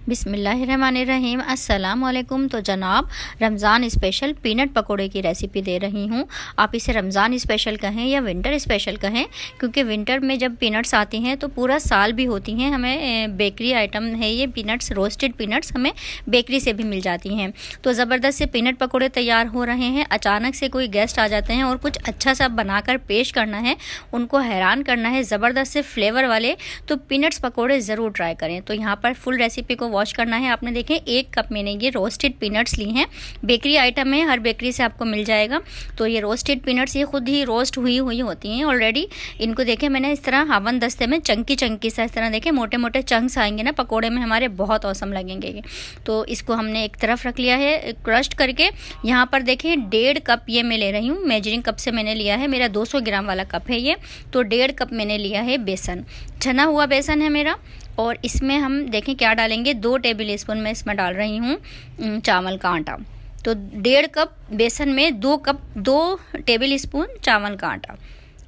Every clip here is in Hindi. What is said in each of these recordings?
बिस्मिल्लाहिर्रहमानिर्रहीम। अस्सलाम वालेकुम। तो जनाब, रमज़ान स्पेशल पीनट पकोड़े की रेसिपी दे रही हूँ। आप इसे रमज़ान स्पेशल कहें या विंटर स्पेशल कहें, क्योंकि विंटर में जब पीनट्स आती हैं तो पूरा साल भी होती हैं। हमें बेकरी आइटम है ये पीनट्स, रोस्टेड पीनट्स हमें बेकरी से भी मिल जाती हैं। तो ज़बरदस्त से पीनट पकोड़े तैयार हो रहे हैं। अचानक से कोई गेस्ट आ जाते हैं और कुछ अच्छा सा बनाकर पेश करना है, उनको हैरान करना है ज़बरदस्त से फ्लेवर वाले, तो पीनट्स पकोड़े ज़रूर ट्राई करें। तो यहाँ पर फुल रेसिपी को वॉच करना है आपने। देखें, 1 कप मैंने ये रोस्टेड पीनट्स ली हैं। बेकरी आइटम है, हर बेकरी से आपको मिल जाएगा। तो ये रोस्टेड पीनट्स ये खुद ही रोस्ट हुई होती हैं ऑलरेडी। इनको देखें मैंने इस तरह हावन दस्ते में चंकी सा इस तरह देखें मोटे मोटे चंक्स आएंगे ना पकोड़े में, हमारे बहुत औसम लगेंगे ये। तो इसको हमने एक तरफ रख लिया है क्रश करके। यहाँ पर देखें 1.5 कप ये मैं ले रही हूँ, मेजरिंग कप से मैंने लिया है, मेरा 200 ग्राम वाला कप है ये। तो 1.5 कप मैंने लिया है बेसन, छना हुआ बेसन है मेरा। और इसमें हम देखें क्या डालेंगे, 2 टेबल स्पून मैं इसमें डाल रही हूँ चावल का आटा। तो 1.5 कप बेसन में 2 टेबल स्पून चावल का आटा।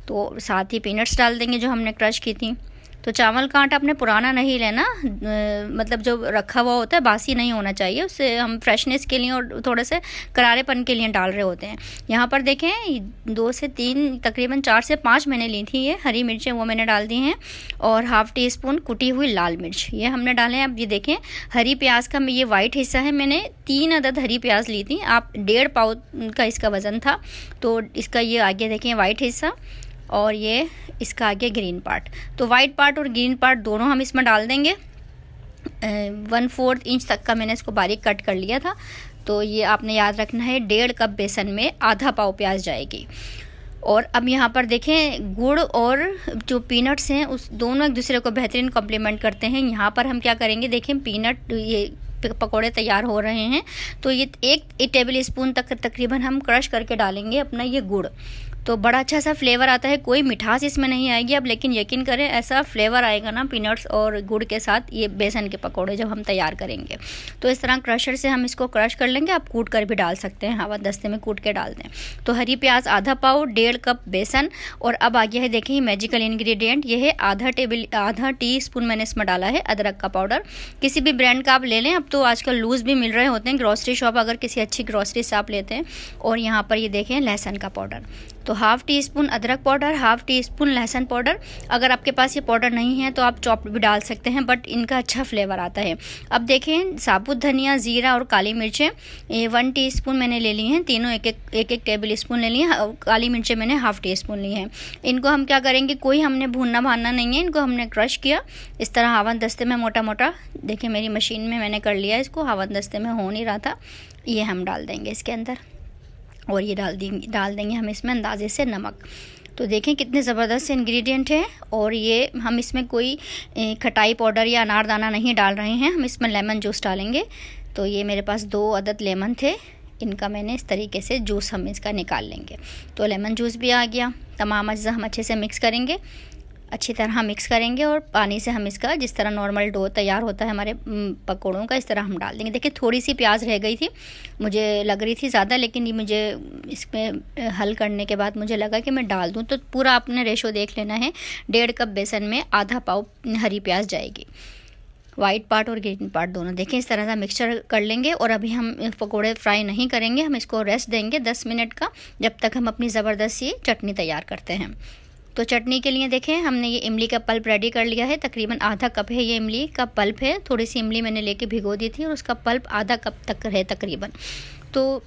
तो साथ ही पीनट्स डाल देंगे जो हमने क्रश की थी। तो चावल का आटा अपने पुराना नहीं लेना, मतलब जो रखा हुआ होता है बासी नहीं होना चाहिए, उससे हम फ्रेशनेस के लिए और थोड़े से करारेपन के लिए डाल रहे होते हैं। यहाँ पर देखें 2 से 3 तकरीबन 4 से 5 मैंने ली थी ये हरी मिर्चें, वो मैंने डाल दी हैं। और ½ टी स्पून कुटी हुई लाल मिर्च ये हमने डाले हैं। अब ये देखें हरी प्याज का ये वाइट हिस्सा है, मैंने 3 अदद हरी प्याज ली थी। आप 1.5 पाव का इसका वज़न था। तो इसका ये आगे देखें वाइट हिस्सा और ये इसका आगे ग्रीन पार्ट। तो वाइट पार्ट और ग्रीन पार्ट दोनों हम इसमें डाल देंगे। 1/4 इंच तक का मैंने इसको बारीक कट कर लिया था। तो ये आपने याद रखना है, 1.5 कप बेसन में ½ पाव प्याज जाएगी। और अब यहाँ पर देखें गुड़ और जो पीनट्स हैं उस दोनों एक दूसरे को बेहतरीन कॉम्प्लीमेंट करते हैं। यहाँ पर हम क्या करेंगे, देखें पीनट ये पकोड़े तैयार हो रहे हैं। तो ये 1 टेबल स्पून तक तकरीबन हम क्रश करके डालेंगे अपना ये गुड़। तो बड़ा अच्छा सा फ्लेवर आता है, कोई मिठास इसमें नहीं आएगी अब, लेकिन यकीन करें ऐसा फ्लेवर आएगा ना पीनट्स और गुड़ के साथ ये बेसन के पकोड़े जब हम तैयार करेंगे। तो इस तरह क्रशर से हम इसको क्रश कर लेंगे, आप कूट कर भी डाल सकते हैं, हवा दस्ते में कूट के डाल दें। तो हरी प्याज ½ पाव, 1.5 कप बेसन। और अब आ गया है देखिए मैजिकल इंग्रेडिएंट, ये है आधा टी स्पून मैंने इसमें डाला है अदरक का पाउडर। किसी भी ब्रांड का आप ले लें, अब तो आजकल लूज़ भी मिल रहे होते हैं ग्रॉसरी शॉप, अगर किसी अच्छी ग्रॉसरी से आप लेते हैं। और यहाँ पर ये देखें लहसुन का पाउडर, तो ½ टी स्पून अदरक पाउडर, ½ टी स्पून लहसुन पाउडर। अगर आपके पास ये पाउडर नहीं है तो आप चॉप भी डाल सकते हैं, बट इनका अच्छा फ्लेवर आता है। अब देखें साबुत धनिया, ज़ीरा और काली मिर्चें 1 टीस्पून मैंने ले ली हैं, तीनों एक टेबल स्पून ले ली हैं। काली मिर्चें मैंने ½ टी स्पून ली हैं। इनको हम क्या करेंगे, कोई हमने भूनना भानना नहीं है, इनको हमने क्रश किया इस तरह हावन दस्ते में मोटा मोटा। देखिए मेरी मशीन में मैंने कर लिया, इसको हावन दस्ते में हो नहीं रहा था। ये हम डाल देंगे इसके अंदर, और ये डाल देंगे हम इसमें अंदाजे से नमक। तो देखें कितने ज़बरदस्त से इंग्रेडिएंट है। और ये हम इसमें कोई खटाई पाउडर या अनारदाना नहीं डाल रहे हैं, हम इसमें लेमन जूस डालेंगे। तो ये मेरे पास 2 अदद लेमन थे, इनका मैंने इस तरीके से जूस हम इसका निकाल लेंगे। तो लेमन जूस भी आ गया। तमाम अज्जा हम अच्छे से मिक्स करेंगे, अच्छी तरह मिक्स करेंगे। और पानी से हम इसका जिस तरह नॉर्मल डो तैयार होता है हमारे पकोड़ों का, इस तरह हम डाल देंगे। देखिए थोड़ी सी प्याज रह गई थी, मुझे लग रही थी ज़्यादा, लेकिन ये मुझे इसमें हल करने के बाद मुझे लगा कि मैं डाल दूं। तो पूरा आपने रेशो देख लेना है, 1.5 कप बेसन में ½ पाव हरी प्याज जाएगी, वाइट पार्ट और ग्रीन पार्ट दोनों। देखें इस तरह का मिक्सचर कर लेंगे। और अभी हम पकोड़े फ्राई नहीं करेंगे, हम इसको रेस्ट देंगे 10 मिनट का, जब तक हम अपनी ज़बरदस्त सी चटनी तैयार करते हैं। तो चटनी के लिए देखें हमने ये इमली का पल्प रेडी कर लिया है, तकरीबन ½ कप है ये इमली का पल्प है। थोड़ी सी इमली मैंने लेके भिगो दी थी और उसका पल्प ½ कप तक है तकरीबन। तो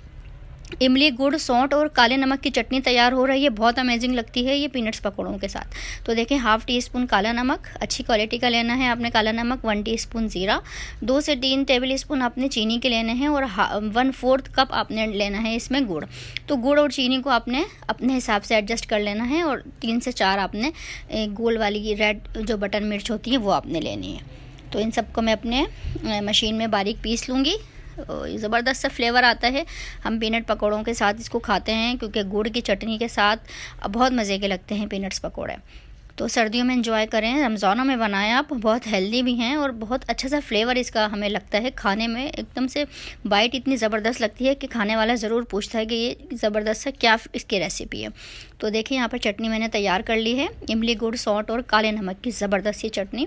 इमली, गुड़, सौंठ और काले नमक की चटनी तैयार हो रही है, बहुत अमेजिंग लगती है ये पीनट्स पकौड़ों के साथ। तो देखें ½ टी स्पून काला नमक, अच्छी क्वालिटी का लेना है आपने काला नमक। 1 टीस्पून ज़ीरा, 2 से 3 टेबल स्पून आपने चीनी के लेने हैं। और 1/4 कप आपने लेना है इसमें गुड़। तो गुड़ और चीनी को आपने अपने हिसाब से एडजस्ट कर लेना है। और 3 से 4 आपने गोल वाली रेड जो बटन मिर्च होती है वो आपने लेनी है। तो इन सबको मैं अपने मशीन में बारीक पीस लूँगी। ज़बरदस्त सा फ्लेवर आता है, हम पीनट पकोड़ों के साथ इसको खाते हैं, क्योंकि गुड़ की चटनी के साथ बहुत मज़े के लगते हैं पीनट्स पकोड़े। तो सर्दियों में एंजॉय करें, रमज़ानों में बनाएं आप, बहुत हेल्दी भी हैं और बहुत अच्छा सा फ्लेवर इसका हमें लगता है खाने में। एकदम से बाइट इतनी ज़बरदस्त लगती है कि खाने वाला ज़रूर पूछता है कि ये ज़बरदस्त सा क्या इसकी रेसिपी है। तो देखिए यहाँ पर चटनी मैंने तैयार कर ली है, इमली, गुड़, सौंठ और काले नमक की ज़बरदस्त सी चटनी।